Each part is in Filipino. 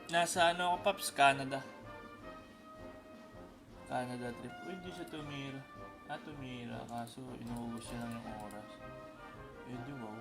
Nasa ano ako, Paps? Canada. Canada trip. Uy, di siya tumira. Tumira. Kaso, inuubos siya lang yung oras. Di wow.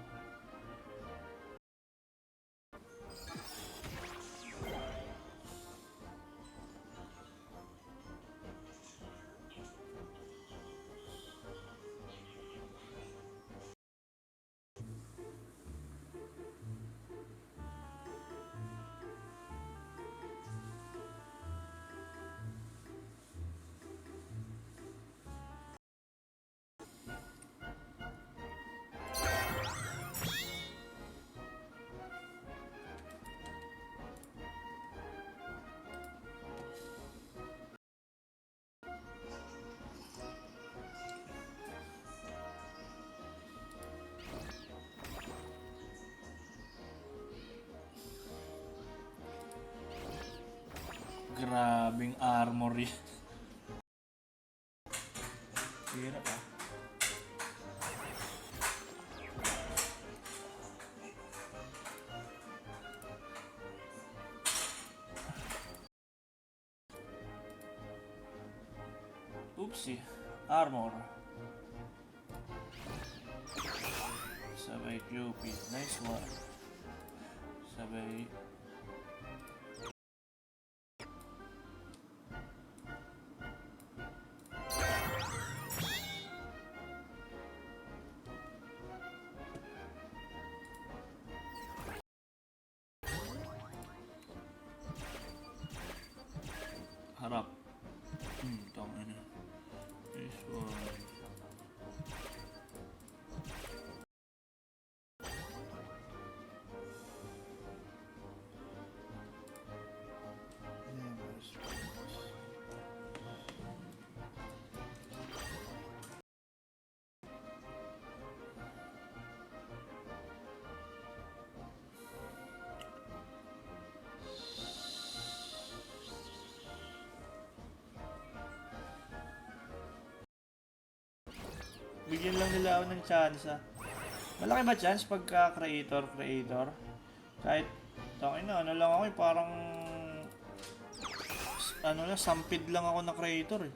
Grabing armor yan. Hirap ah. Oopsie. Armor. Sabay Cupid. Nice one. Sabay... harap. Tangina. Nice one. Bigyan lang nila ako ng chance ah. Malaki ba chance pagka creator? Kahit tangin na, ano lang ako eh, parang ano na, sampid lang ako na creator eh.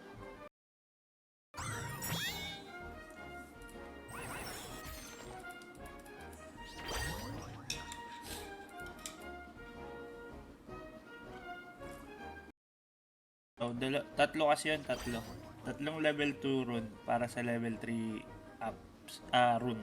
Oh, tatlo kasi yun, tatlo. Tatlong level 2 rune para sa level 3 ups, rune.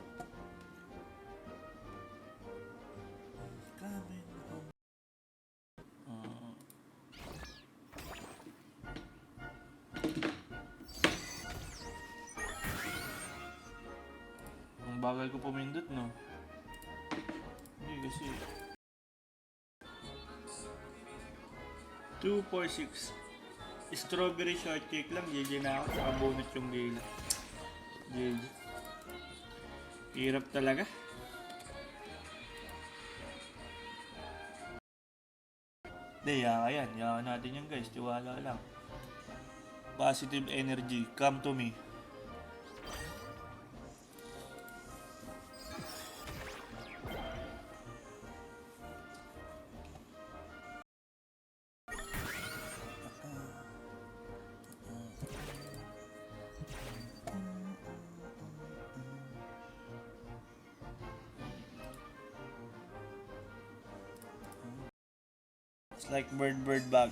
Ang bagal ko pumindot, no? Hindi kasi 246 strawberry shortcake lang, GG na ako. Saka bonus yung gila. GG. Hirap talaga. Hindi, yan. Yakan natin yan guys. Tiwala lang. Positive energy. Come to me. It's like bird bag.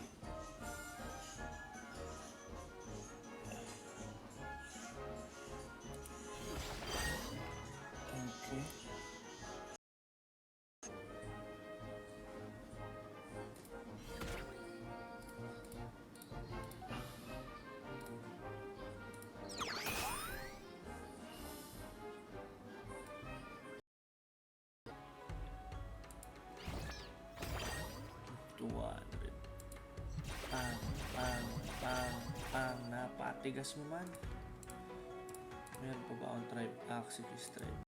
Okay. Napatigas mo man. Meron pa ba akong tribe? Activist tribe.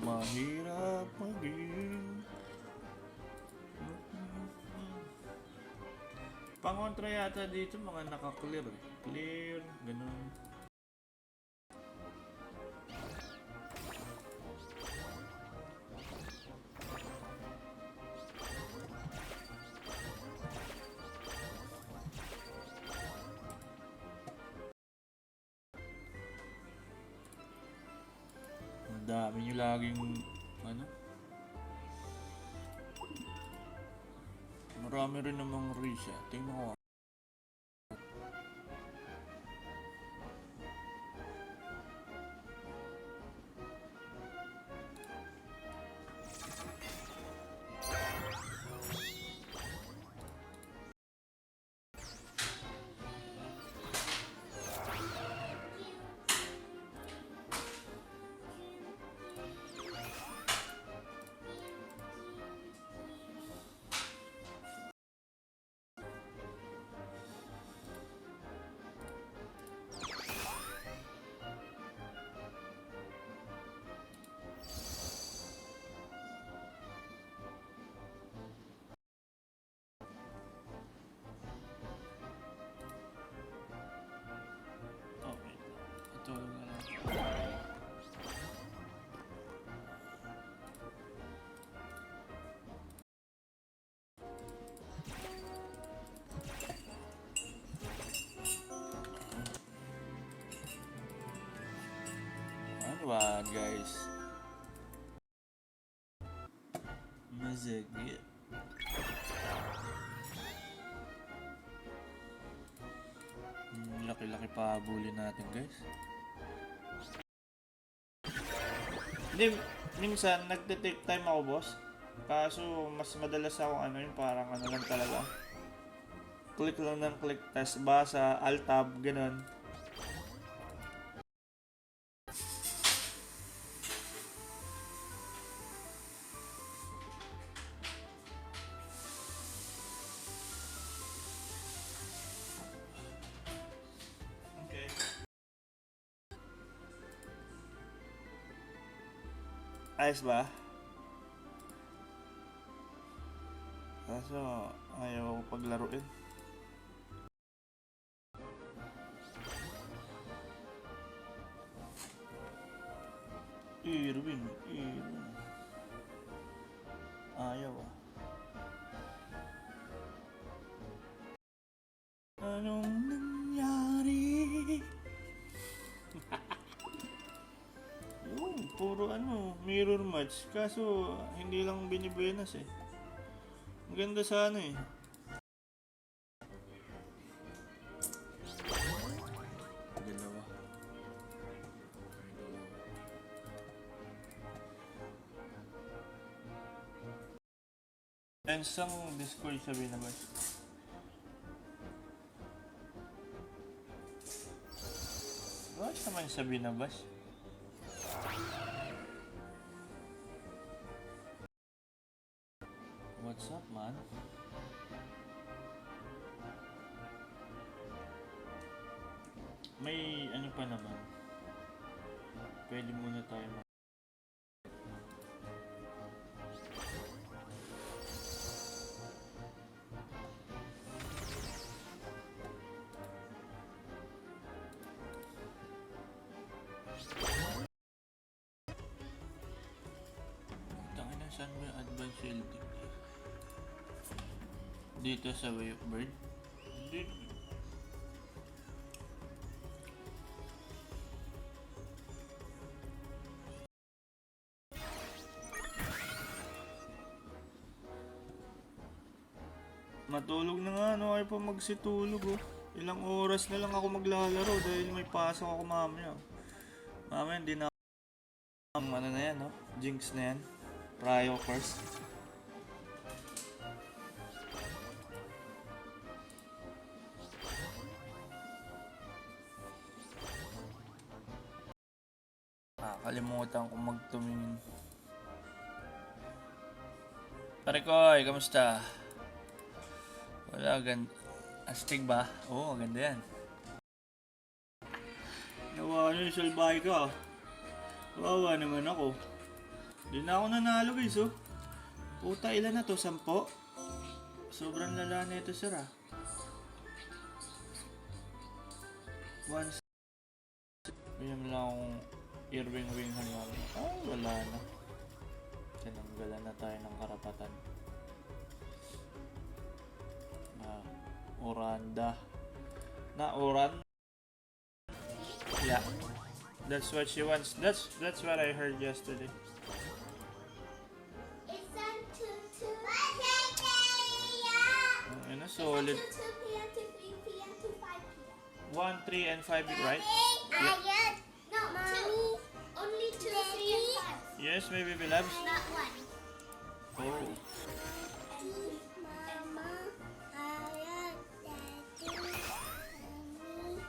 Mahirap maging Pangontra yata dito mga naka-clear eh. Clear, ganun. Ang dami nyo laging ano. Marami rin namang Risha. Tingnan ko. Okay. Ito na lang. Ano ba guys? Mazagit. Laki-laki pa habulin natin guys. Hindi, minsan nagte-take time ako boss. Kaso mas madalas ako ano yung parang ano lang talaga. Click lang ng click, tas basa, alt tab, ganun. Okay. Ayos ba? Kaso ayaw ko paglaruin. Irwin. Ayaw ah. Anong nangyari? Puro ano, mirror match. Kaso hindi lang binibuenas eh. Maganda sana eh. Dalawa. And sang Discord sabi naman. Bakit naman sabi na bas? What's up, man? May ano pa naman. Pwede muna tayo tangina, saan mo yung advanced shielding? Dito sa Way of Bird? Hindi. Matulog na nga, ano kayo pa magsitulog oh. Ilang oras na lang ako maglalaro dahil may pasok ako mamaya. Mamaya hindi na ano na yan, no? Jinx na yan. Ryo first. Kalimutan ko magtumingin. Pare Koy, kamusta? Wala, astig ba? Oo, ganda yan. Nawa ano yung salbahe ka? Wawa naman ako. Di na ako nanalo guys oh. Puta, ilan na to? 10? Sobrang lala na ito sir ah. Once. Bigyan mo lang akong earwing-wing naman. Ay, wala na. Tinanggalan na tayo ng karapatan. Oranda. Oran? Yeah. That's what she wants. That's what I heard yesterday. It's on 2 to 2 Solid. p.m. to 3 p.m. to 5 p.m. 1, 3, and 5, right? Yeah. No, Mommy. Only 2, 3, and 5. Yes, maybe we loves. Not 1. Oh. Mama, Ayat, Daddy, Mommy,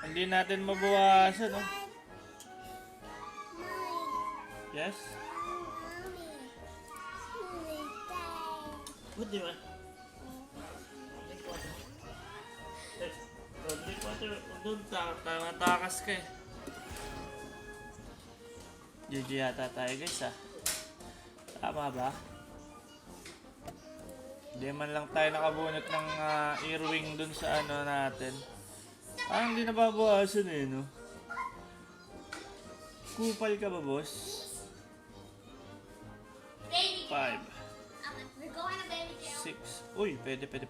Hindi natin mabawasan, no? Yes? What do you want? Doon, takas ka eh. GG yata tayo guys ah. Tama ba? Hindi man lang tayo nakabunot ng earwing dun sa ano natin. Parang hindi nababawasan eh, no? Kupal ka ba, boss? 5 We're going to baby jail. 6 Uy, pwede 5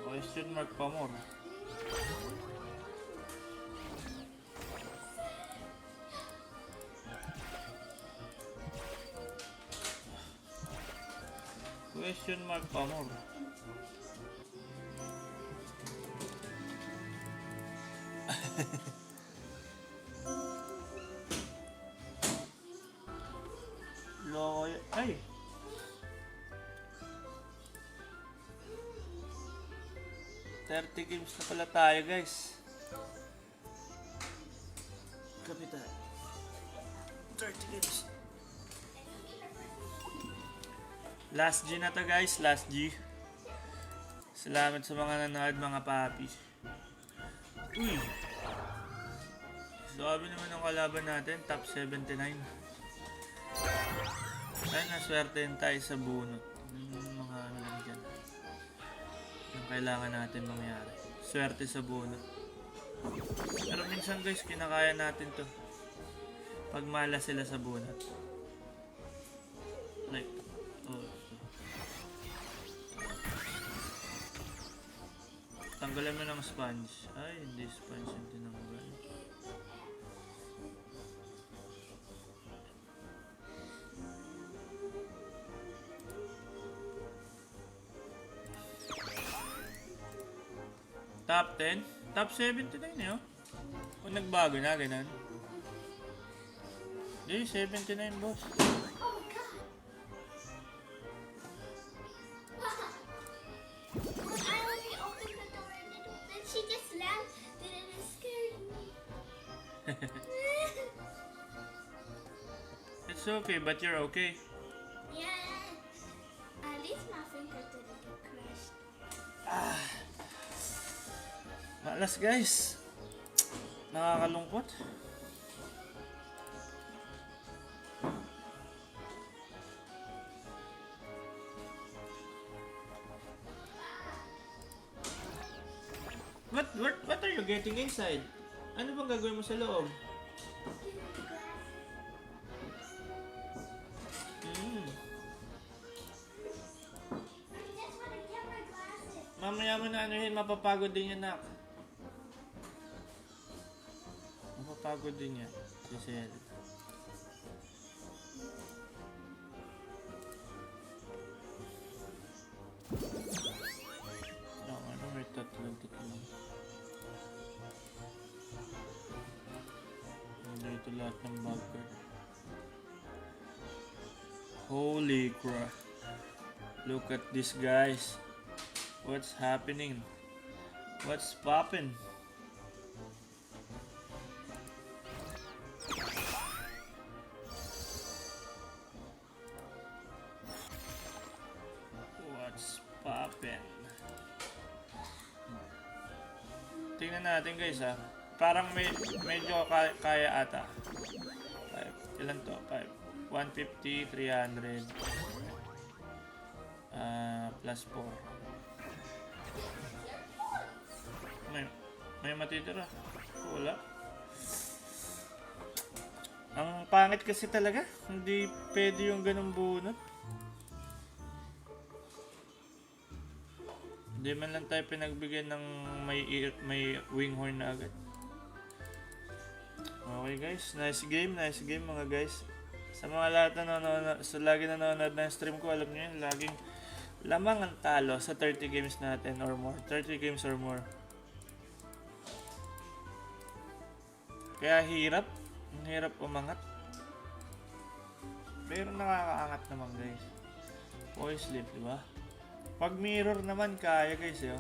Question mark pa more. Question mark pa more. Loy, ay. Games na pala tayo, guys. Kapitan. 30 games. Last G na to, guys. Last G. Salamat sa mga nanood, mga papi. Uy. Sabi naman ng kalaban natin. Top 79. Ay, naswertein tayo sa bunot. Mga ano lang dyan. Yung kailangan natin mangyari. Swerte sa bunot. Pero minsan guys, kinakaya natin to. Pag malas sila sa bunot. Like, oh. Tanggalan mo ng sponge. Ay, hindi sponge yung tinanggal. Top 10? Top 79 eh, oh. Kung nagbago na, ganun. Hindi, 79 boss. Oh my god! I only opened the door and then she just slammed it and it scared me. It's okay, but you're okay. Yeah. At least my finger didn't get crushed. Malas guys. Nakakalungkot. What are you getting inside? Ano bang gagawin mo sa loob? Mamaya mo na anuhin, mapapagod din yan, nak. Mapapagod din yan. Si Sel. Ano, may tatlo. Hindi ito lahat ng bagger. Holy crap. Look at this, guys. What's happening? What's poppin'? tingnan natin guys ha. Parang medyo kaya ata. 5. Ilan to? 5. 150, 300. Plus 4. May matitira. Wala. Ang pangit kasi talaga. Hindi pwede yung ganung bunot. Hindi man lang tayo pinagbigyan ng may wing horn na agad. Okay guys, nice game mga guys. Sa mga lahat na nanonood, lagi nanonood ng stream ko, alam niyo yun, laging lamang ang talo sa 30 games natin or more. 30 games or more. Kaya hirap. Ang hirap umangat. Pero nakakaangat naman guys. Voice sleep, diba? Pag mirror naman kaya guys yo.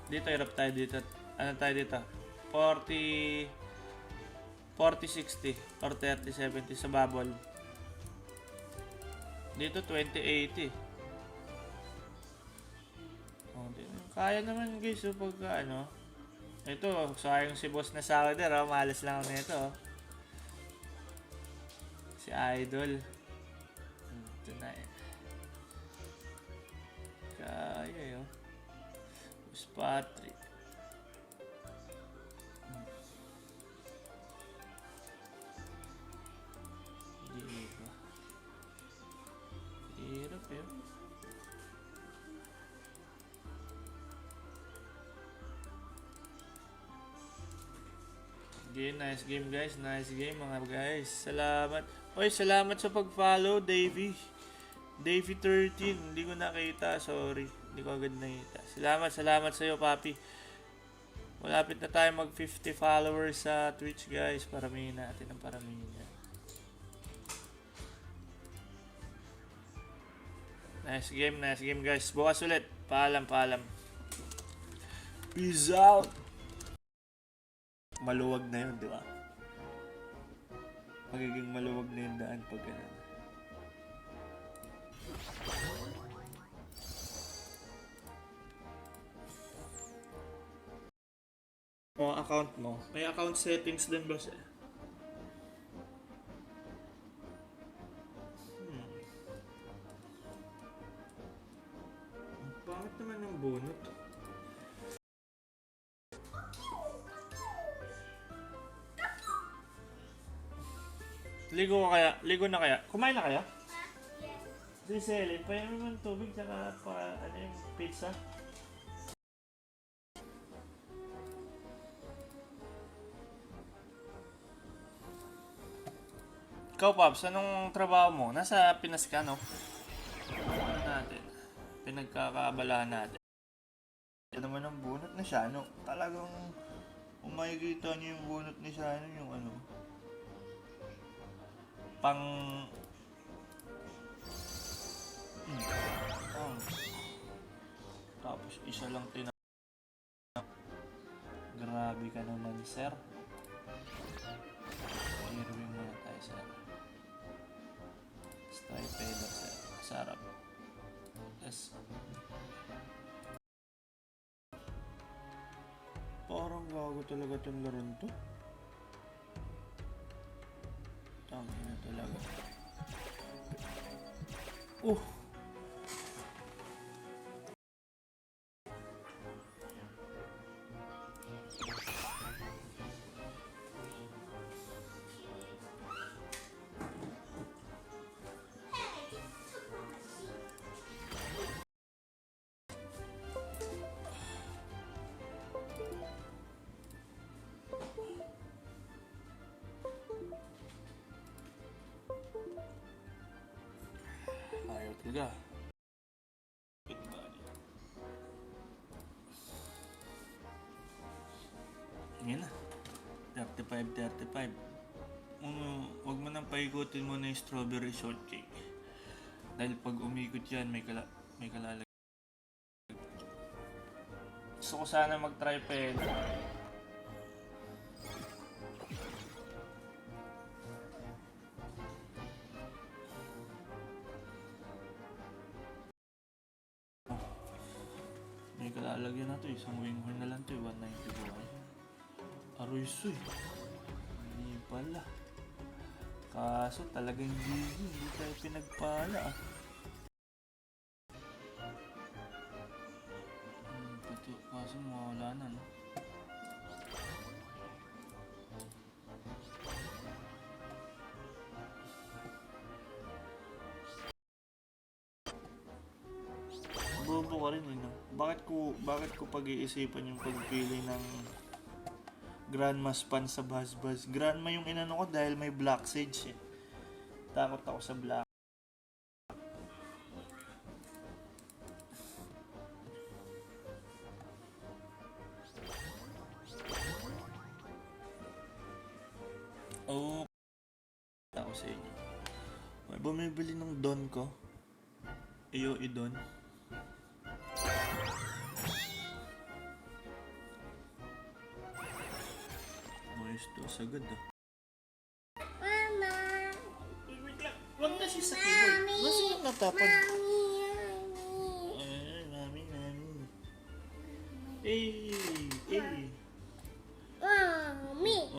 Dito hirap tayo dito. Ano tayo dito? 40-60 or 30-70 sa bubble. Dito 20-80. Oh, kaya naman guys so pagka ano. Ito, sayang si boss na Sauder, oh. Malas lang ako nito. Oh. Si Idol. Ito na eh. Kaya yun. Boss Patrick. Diba? Hirap yun. Nice game guys, nice game mga guys. Salamat. Oy, salamat sa pag-follow, Davey. Davey 13, hindi ko nakita, sorry. Hindi ko agad nakita. Salamat sa iyo, papi. Malapit na tayo mag 50 followers sa Twitch guys. Paramihin natin ang paramihin yan. Nice game guys. Bukas ulit. Paalam. Peace out. Maluwag na yun, di ba? Magiging maluwag na yung daan pag ganun. O, account mo. May account settings din ba siya? Bakit naman ang bunot? Ligo na kaya? Kumain na kaya? Yes. Si Selin, painom mo ng tubig tsaka ano yung pizza? Ikaw, Pops, anong trabaho mo? Nasa Pinas ka, no? Ano natin? Pinagkakaabalahan natin. Ito naman ang bunot na siya, no? Talagang kung makikita niyo yung bunot ni siya, yung ano, pang tapos isa lang grabe ka naman sir. Irwin muna tayo sir. Stripeder sir. Sarap. Yes. Parang gago talaga itong laron to. Tangin na talaga. Ayaw talaga. Ngayon na. 35. Huwag mo nang paikutin mo na yung strawberry shortcake. Dahil pag umikot yan, may kalalagay. Gusto ko sana mag-tripod. May kalalagyan na to, isang wing horn na lang to, 190 buhay. Aroysoy. Hindi pala. Kaso talagang hindi tayo pinagpala ah. Pati, kaso mawala na no. Bobo ka rin eh no? Bakit ko pag-iisipan yung pagpili ng Grandma Span sa Buzz. Grandma yung inano ko dahil may Black Sage eh. Takot ako sa Black. Oh, ako sa inyo. May bumibili ng Don ko. Iyo idon. Ayos to, sagad ah. Mama. Wait lang, wag na si sa keyboard. Masa yung natapag? Ay, mami. Eh. Mami.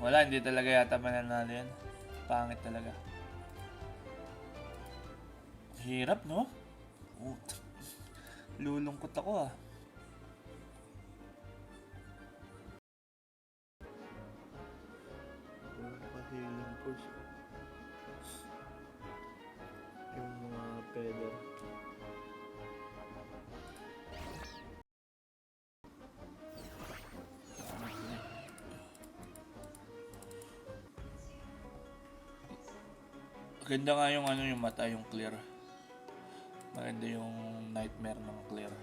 Wala, hindi talaga yata mananalo yan. Pangit talaga. Hirap, no? Oh, lulungkot ako ah. Healing push. Yung mga pedal. Maganda nga yung ano yung mata, yung clear. Maganda yung nightmare ng clear.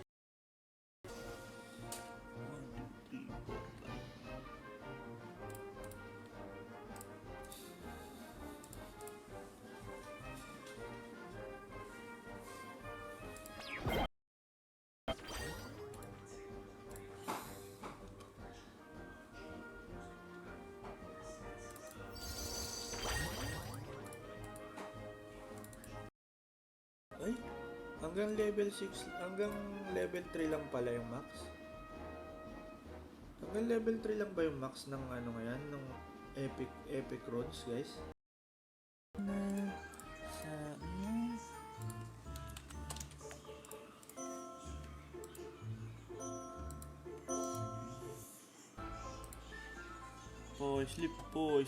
Ay, hanggang level 6, hanggang level 3 lang pala yung max. Hanggang level 3 lang ba yung max ng ano ngayon, ng epic runs, guys?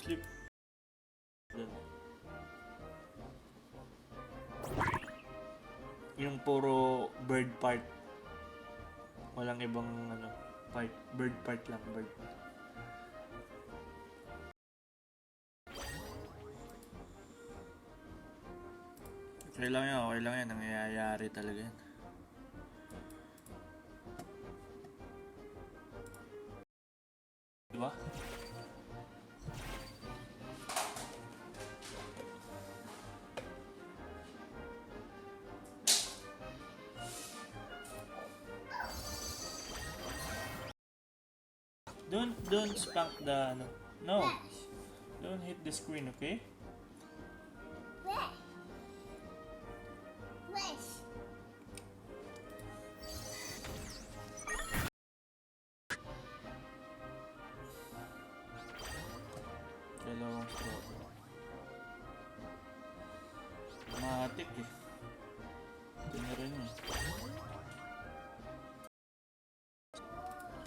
Sleep. Yung puro bird part. Walang ibang ano, part. Bird part lang, bird part. Okay lang yan. Nangyayari talaga yan. Diba? Don't spank the ano. No. Don't hit the screen, okay? Dalawang straw. Matik eh. Ito na rin eh.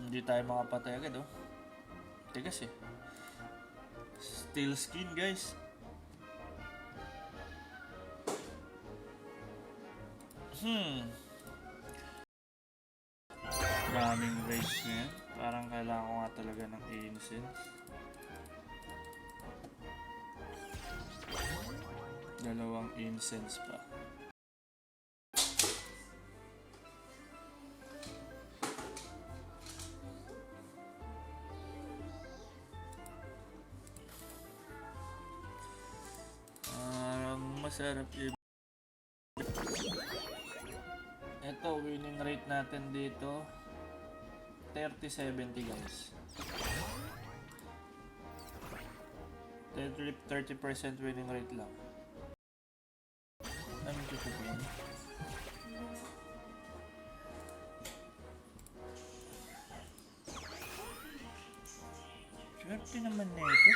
Hindi tayo makapatay agad oh. Tigas eh. Steel skin guys. Daming race na yan. Parang kailangan ko nga talaga ng incense. Dalawang incense pa. Masarap yun. Ito, winning rate natin dito 30-70 guys. 30% winning rate lang. Ano tutupin? Swerte naman na ito.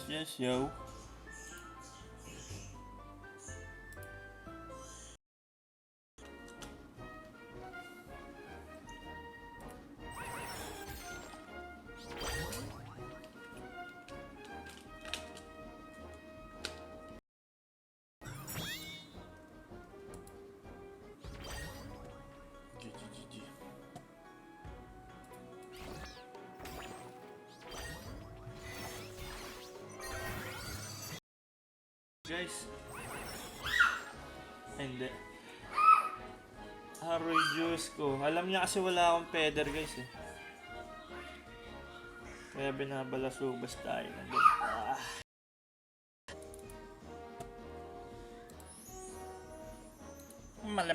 Yes, yo. GG. Guys. Hindi. Haroy juice ko. Alam niya kasi wala akong feather guys eh. Kaya binabalasubas tayo ng ganito. Mala.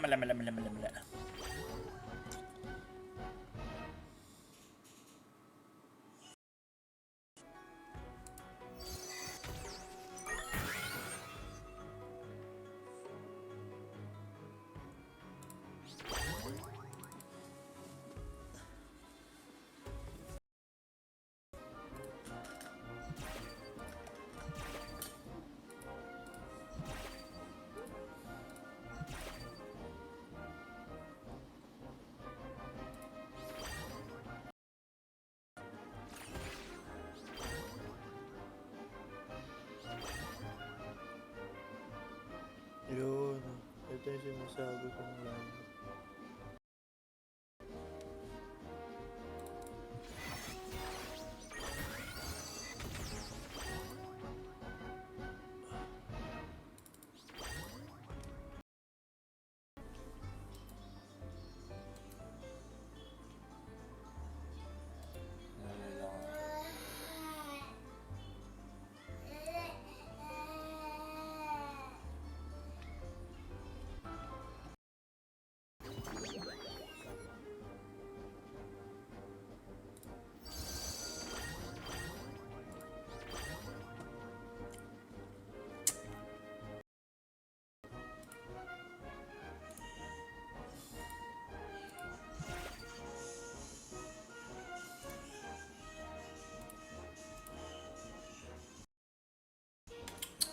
Yun. Ito yung sinasabi kong lang.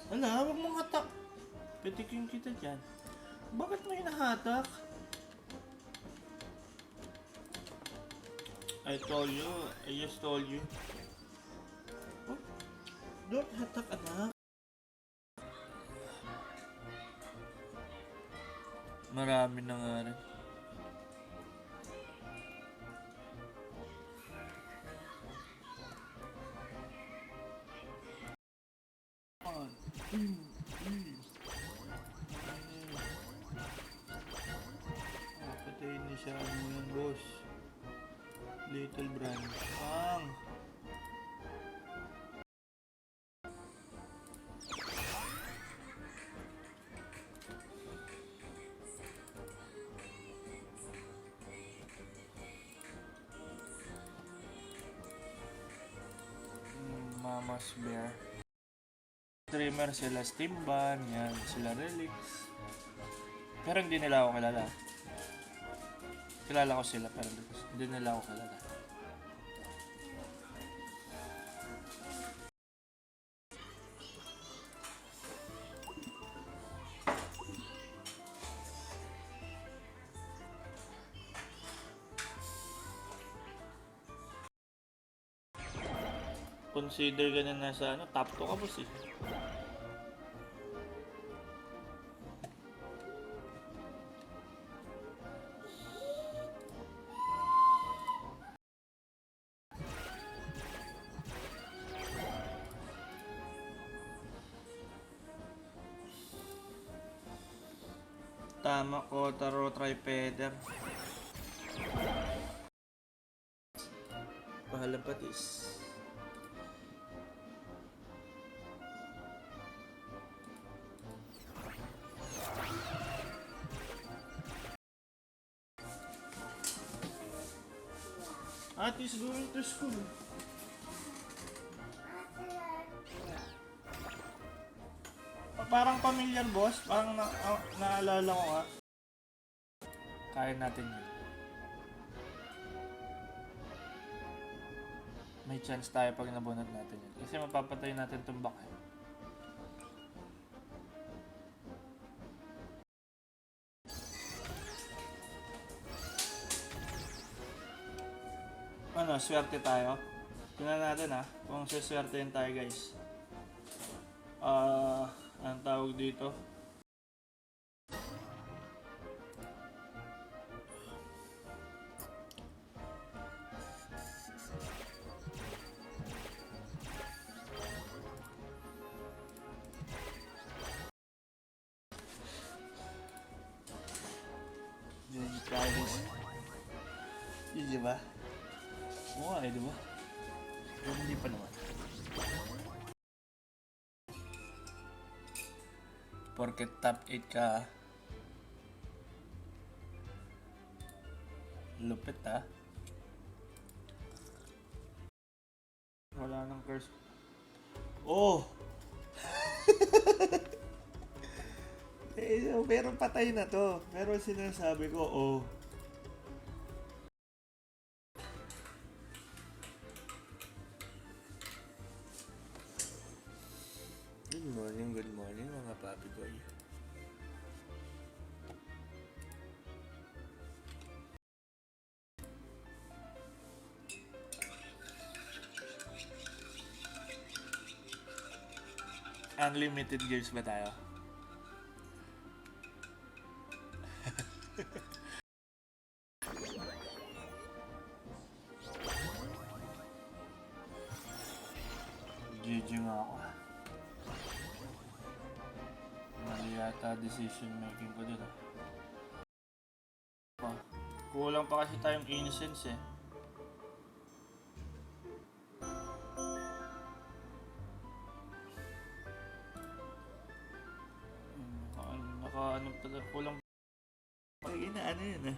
Wala, huwag mong hatak. Petikin kita dyan. Bakit mo hinahatak? I just told you. Oh, don't hatak, anak. Marami na nga rin. Patayin niya siya. Ano yan, boss? Little brand. Pang! Mama's bear. streamer sila Steamban, yan, sila Relix. Pero hindi nila ako kilala. Kilala ko sila pero hindi nila ako kilala. Consider ka na nasa top 2 ka boss eh. Tama ko, taro tripeder. Pahalang patis. Ate is going to school. Parang familiar boss, parang naalala ko nga. Kaya natin yun. May chance tayo pag nabunod natin yun. Kasi mapapatay natin itong baka. Ano, swerte tayo. Tingnan natin kung siswertein tayo guys. Ang tawag dito. Diyan tayo. Di ba? Oo, di ba? Pero hindi pa naman. Porket top 8 ka. Lupit Wala nang curse. Oh! Pero patay na to. Pero sinasabi ko, oh. Good morning mga papi boy. Unlimited games ba tayo? GG nga ako. Mali yata decision making ko dito. Kulang pa kasi tayong innocence eh. Ano pala, kulang. Ay, ano yun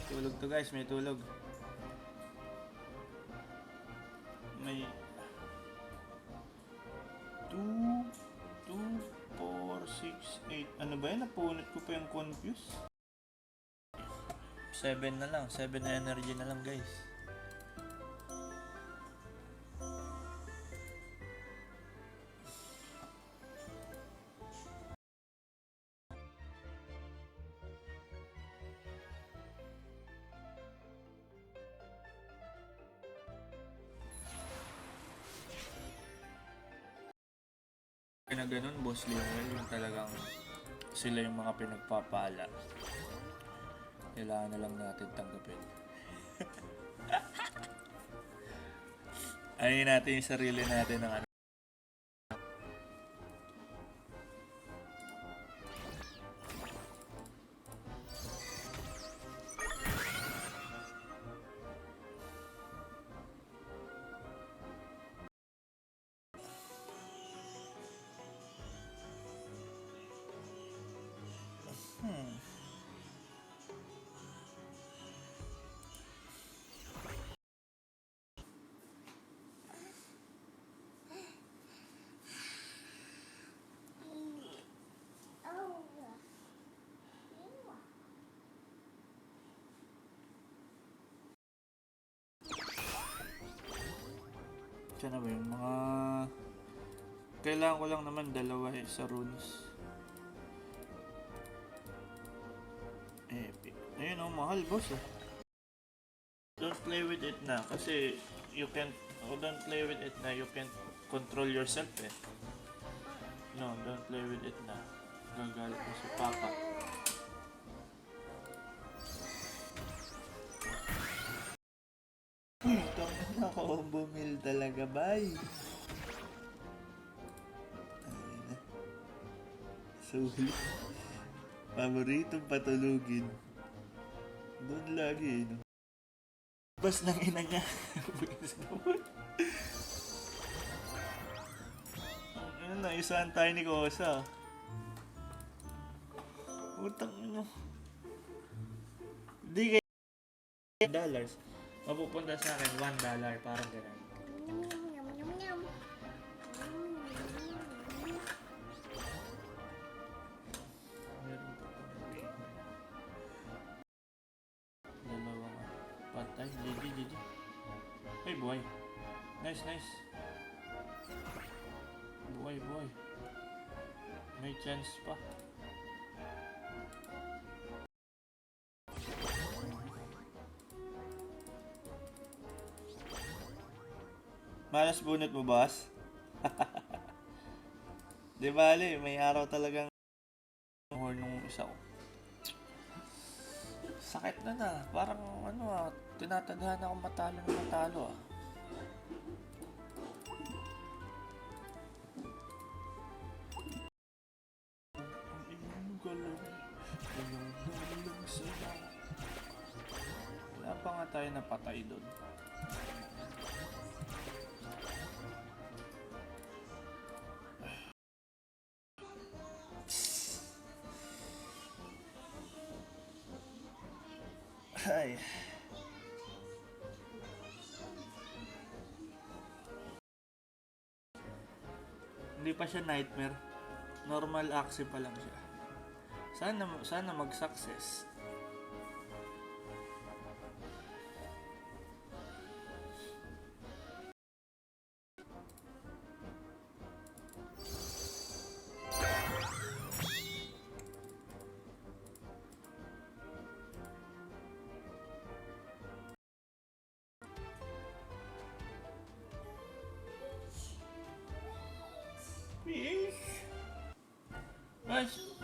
Tulog to guys, may tulog. May 2, 4, 6, 8. Ano ba yun? Napunit ko pa yung confuse. 7 na lang. 7 energy na lang guys. Na ganun, Boss Lionel, yung talagang sila yung mga pinagpapala. Kailangan na lang natin tanggapin. Ayun natin yung sarili natin ng ano. siya na ba yung mga... Kailangan ko lang naman dalawa sa runes. Epic. Ayun mahal boss Don't play with it na kasi you can't... don't play with it na, you can't control yourself No, don't play with it na. Gagalit na si Papa. Uy, tama na combo meal talaga, bye! Ayun na. Sulit. Paboritong patulugin. Doon lagi no? Bas ng ina niya. Bukas naman. Ano na, isahan tayo ni Kosa. Utang mo. Di kayo dollars. Mapupunta sa akin $1, parang ganun. Yum, yum, yum, yum. Meron pa pang gamer. Dalawang patay. GG. Ay, buhay. Nice. Buhay. May chance pa. Malas bunot mo, boss? Di bale, may araw talagang horn nung isa ko. Sakit na. Parang tinatadhana ako matalo. Ang galing. Wala pa nga tayo napatay doon. Ay. Hindi pa siya nightmare. Normal axi pa lang siya. Sana mag-success.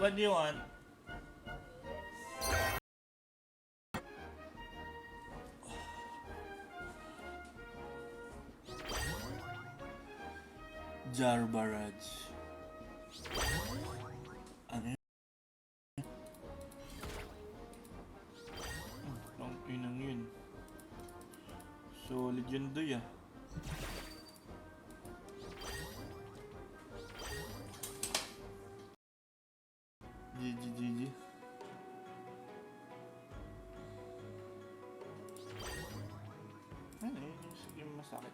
What do you want? Jar Barrage. Ano yun? Ang inang yun. Solid yun doy GG. Ano yun? Sige, masakit.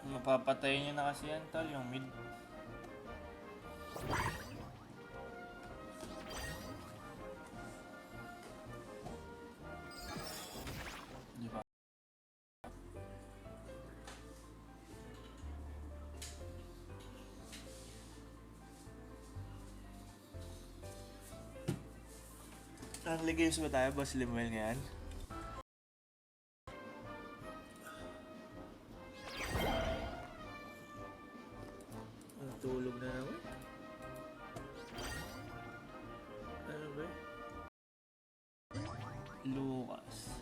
Mapapatayin niya na kasi yan, tol, yung mid. Di ba? Early games ba tayo, Boss Limuel ngayon? Tulog na naman. Ano ba? Lucas.